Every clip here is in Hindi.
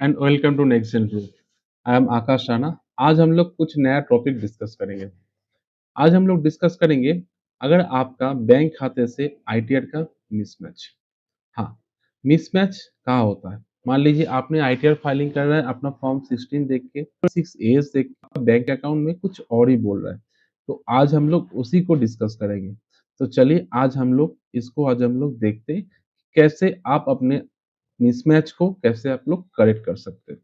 And welcome to next gen group. I am Akash Rana. आज हम लोग कुछ नया टॉपिक डिस्कस करेंगे। आज हम लोग डिस्कस करेंगे अगर आपका बैंक खाते से आईटीआर का मिसमैच। हाँ, मिसमैच कहाँ होता है? मान लीजिए आपने आईटीआर फाइलिंग कर रहा है अपना फॉर्म 16 देख के 6 एज देख के बैंक अकाउंट में कुछ और ही बोल रहा है। तो आज हम लोग उसी को डिस्कस करेंगे। तो चलिए आज हम लोग देखते हैं कैसे आप अपने मिसमैच को कैसे आप लोग करेक्ट कर सकते हैं।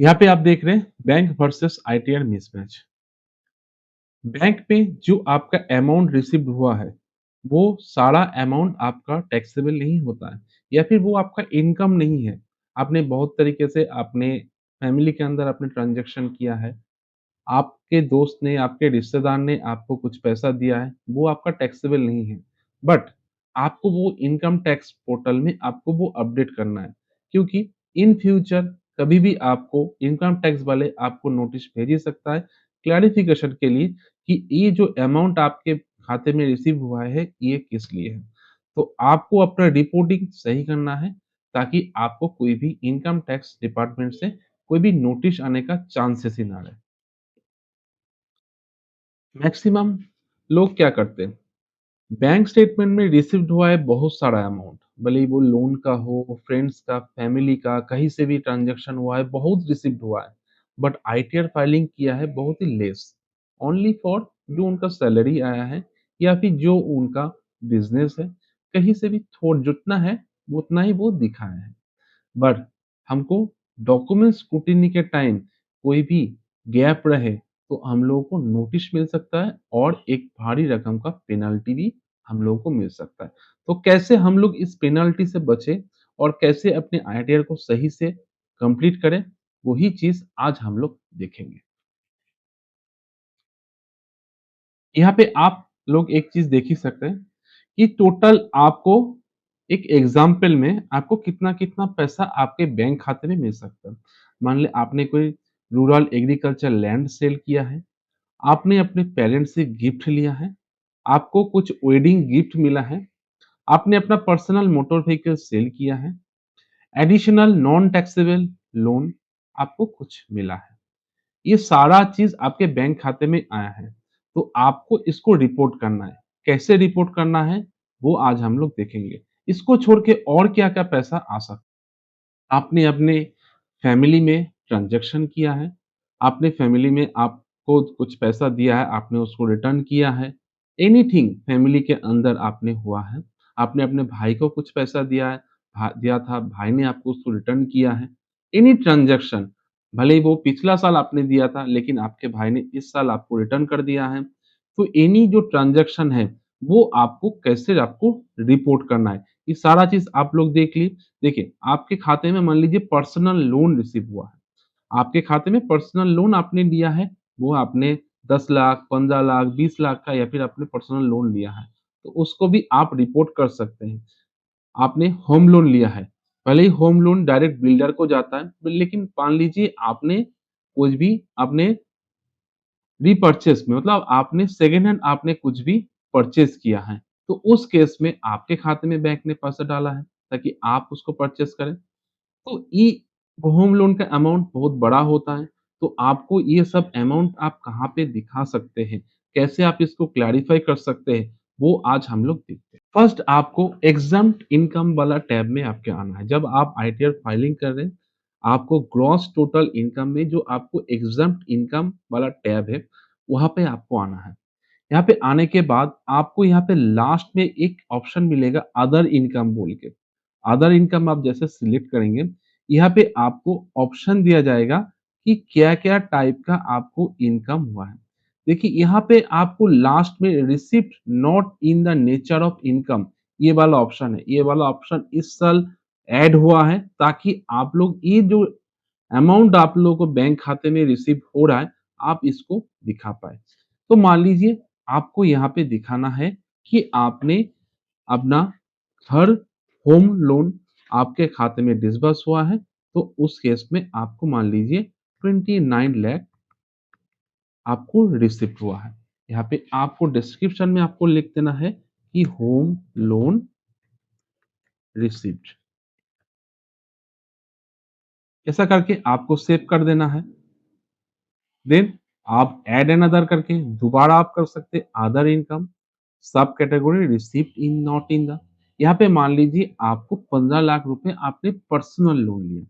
यहाँ पे आप देख रहे हैं bank versus ITR mismatch. Bank में जो आपका अमाउंट रिसीव्ड हुआ है, वो सारा अमाउंट आपका टैक्सेबल नहीं होता है या फिर वो आपका इनकम नहीं है। आपने बहुत तरीके से अपने फैमिली के अंदर आपने ट्रांज़ैक्शन किया है। आपके दोस्त ने, आपके रिश्तेदार ने आपको कुछ पैसा दिया है, वो आपका टैक्सेबल नहीं है। बट आपको वो इनकम टैक्स पोर्टल में आपको वो अपडेट करना है, क्योंकि इन फ्यूचर कभी भी आपको इनकम टैक्स वाले आपको नोटिस भेज ही सकता है क्लैरिफिकेशन के लिए कि ये जो अमाउंट आपके खाते में रिसीव हुआ है, ये किस लिए है। तो आपको अपना रिपोर्टिंग सही करना है ताकि आपको कोई भी इनकम टैक्स डिपार्टमेंट से कोई भी नोटिस आने का चांसेस ही ना रहे। मैक्सिमम लोग क्या करते हैं, बैंक स्टेटमेंट में रिसीव्ड हुआ है बहुत सारा अमाउंट, भले ही वो लोन का हो, फ्रेंड्स का, फैमिली का, कहीं से भी ट्रांजैक्शन हुआ है, बहुत रिसीव्ड हुआ है। बट आईटीआर फाइलिंग किया है बहुत ही लेस, ओनली फॉर जो उनका सैलरी आया है या फिर जो उनका बिजनेस है, कहीं से भी थोड़ा जितना है उतना ही वो दिखाया है। बट हमको डॉक्यूमेंट स्क्रूटिनी के टाइम कोई भी गैप रहे तो हम लोगों को नोटिस मिल सकता है और एक भारी रकम का पेनल्टी भी हम लोगों को मिल सकता है। तो कैसे हम लोग इस पेनल्टी से बचें और कैसे अपने आईटीआर को सही से कंप्लीट करें, वही चीज़ आज हम लोग देखेंगे। यहाँ पे आप लोग एक चीज़ देख ही सकते हैं कि टोटल आपको एक एग्ज़ाम्पल में आपको कितना-कितना पैसा आपके बैंक खाते में मिल सकता है। मान लें आपने कोई रूरल एग्रीकल्चर लैंड सेल किया है, आपने अपने पेरेंट्स से गिफ्ट लिया है, आपको कुछ वेडिंग गिफ्ट मिला है, आपने अपना पर्सनल मोटर व्हीकल सेल किया है, एडिशनल नॉन टैक्सेबल लोन आपको कुछ मिला है। ये सारा चीज़ आपके बैंक खाते में आया है, तो आपको इसको रिपोर्ट करना है। कैसे रिपोर्ट करना है, वो आज हम लोग देखेंगे। इसको छोड़ के और क्या-क्या पैसा आ सकता है। आपने अपने फैमिली में ट्रांज़ैक्शन किया है, आपने फैमिली में आपको कुछ पैसा दिया है, आपने उसको रिटर्न किया है। एनीथिंग फैमिली के अंदर आपने हुआ है, आपने अपने भाई को कुछ पैसा दिया है, दिया था, भाई ने आपको उसको रिटर्न किया है। एनी ट्रांज़ैक्शन, भले ही वो पिछला साल आपने दिया था, लेकिन आपके भाई ने इस साल आपको रिटर्न कर दिया है। तो एनी जो ट्रांज़ैक्शन है, वो आपको कैसे आपको रिपोर्ट करना है, ये सारा चीज़ आप लोग देख ली। देखिए, आपके खाते में मान लीजिए पर्सनल लोन रिसीव हुआ है। आपके खाते में पर्सनल लोन आपने लिया है, वो आपने 10 लाख, 15 लाख, 20 लाख का या फिर आपने पर्सनल लोन लिया है, तो उसको भी आप रिपोर्ट कर सकते हैं। आपने होम लोन लिया है, भले ही होम लोन डायरेक्ट बिल्डर को जाता है, लेकिन मान लीजिए आपने कुछ भी आपने रीपर्चेज़ में मतलब आपने सेकंड हैंड आपने कुछ भी परचेज़ किया है, तो उस केस में आपके खाते में बैंक ने पैसा डाला है, ताकि आप उसको परचेज़ करें। तो ये होम लोन का अमाउंट बहुत बड़ा होता है, तो आपको ये सब अमाउंट आप कहाँ पे दिखा सकते हैं, कैसे आप इसको क्लैरिफ़ाई कर सकते हैं, वो आज हम लोग देखते हैं। फर्स्ट आपको एग्ज़म्प्ट इनकम वाला टैब में आपके आना है। जब आप आईटीआर फाइलिंग कर रहे हैं, आपको ग्रॉस टोटल इनकम में जो आपको एग्ज़म्प्ट इनकम वाला टैब है, वहाँ पे आपको आना है। यहाँ पे आने के बाद आपको यहाँ पे लास्ट में एक ऑप्शन मिलेगा अदर इनकम बोल के। अदर इनकम आप जैसे सिलेक्ट करेंगे, यहाँ पे आपको ऑप्शन दिया जाएगा कि क्या-क्या टाइप का आपको इनकम हुआ है। देखिए यहाँ पे आपको लास्ट में receipt not in the nature of income ये वाला ऑप्शन है। ये वाला ऑप्शन इस साल ऐड हुआ है ताकि आप लोग ये जो अमाउंट आप लोगों को बैंक खाते में रिसीव हो रहा है, आप इसको दिखा पाएँ। तो मान लीजिए आपको यहाँ पे दिखाना है कि आपने अपना घर होम लोन आपके खाते में डिसबर्स हुआ है, तो उस केस में आपको मान लीजिए 29 लाख आपको रिसीव हुआ है। यहाँ पे आपको डिस्क्रिप्शन में आपको लिख देना है कि होम लोन रिसिप्ट। ऐसा करके आपको सेव कर देना है। देन आप ऐड एंड अदर करके दोबारा आप कर सकते अदर इनकम, सब category receipt in not in the. यहाँ पे मान लीजिए आपको 15 लाख रुपए आपने पर्सनल लोन लिया,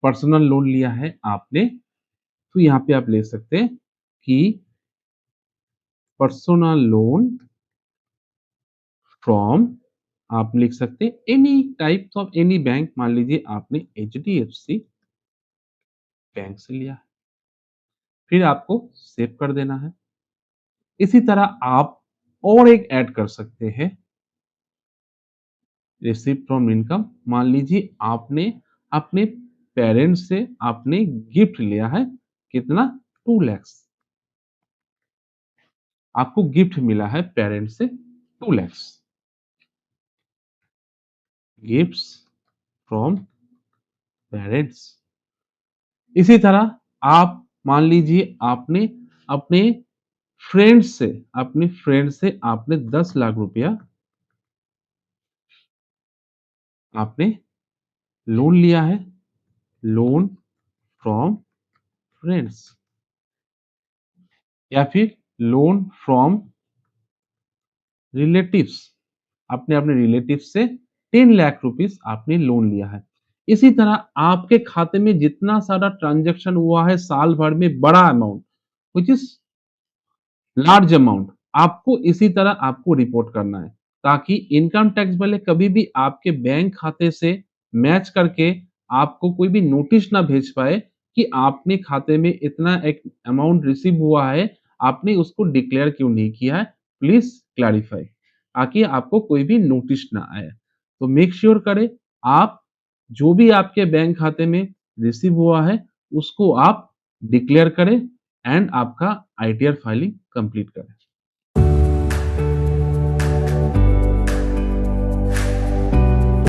पर्सनल लोन लिया है आपने, तो यहाँ पे आप ले सकते हैं कि पर्सनल लोन फ्रॉम, आप लिख सकते हैं any types of any bank, मान लीजिए आपने एचडीएफसी बैंक से लिया है, फिर आपको सेव कर देना है। इसी तरह आप और एक ऐड कर सकते हैं रिसीव फ्रॉम इनकम। मान लीजिए आपने अपने पेरेंट्स से आपने गिफ्ट लिया है, कितना 2 लाख, आपको गिफ्ट मिला है पेरेंट्स से 2 लाख, गिफ्ट्स फ्रॉम पेरेंट्स। इसी तरह आप मान लीजिए आपने अपने फ्रेंड से आपने 10 लाख रुपया आपने लोन लिया है, लोन फ्रॉम फ्रेंड्स, या फिर लोन फ्रॉम रिलेटिव्स, आपने अपने रिलेटिव से 10 लाख रुपीस आपने लोन लिया है। इसी तरह आपके खाते में जितना सारा ट्रांजैक्शन हुआ है साल भर में बड़ा amount, which is large amount, आपको इसी तरह आपको रिपोर्ट करना है, ताकि इनकम टैक्स वाले कभी भी आपके बैंक खाते से मैच करके आपको कोई भी नोटिस ना भेज पाए कि आपने खाते में इतना एक अमाउंट रिसीव हुआ है, आपने उसको डिक्लेयर क्यों नहीं किया है, प्लीज क्लैरिफाई, ताकि आपको कोई भी नोटिस ना आए। तो मेक श्योर करें आप जो भी आपके बैंक खाते में रिसीव हुआ है उसको आप डिक्लेयर करें एंड आपका आईटीआर फाइलिंग कंप्लीट करें।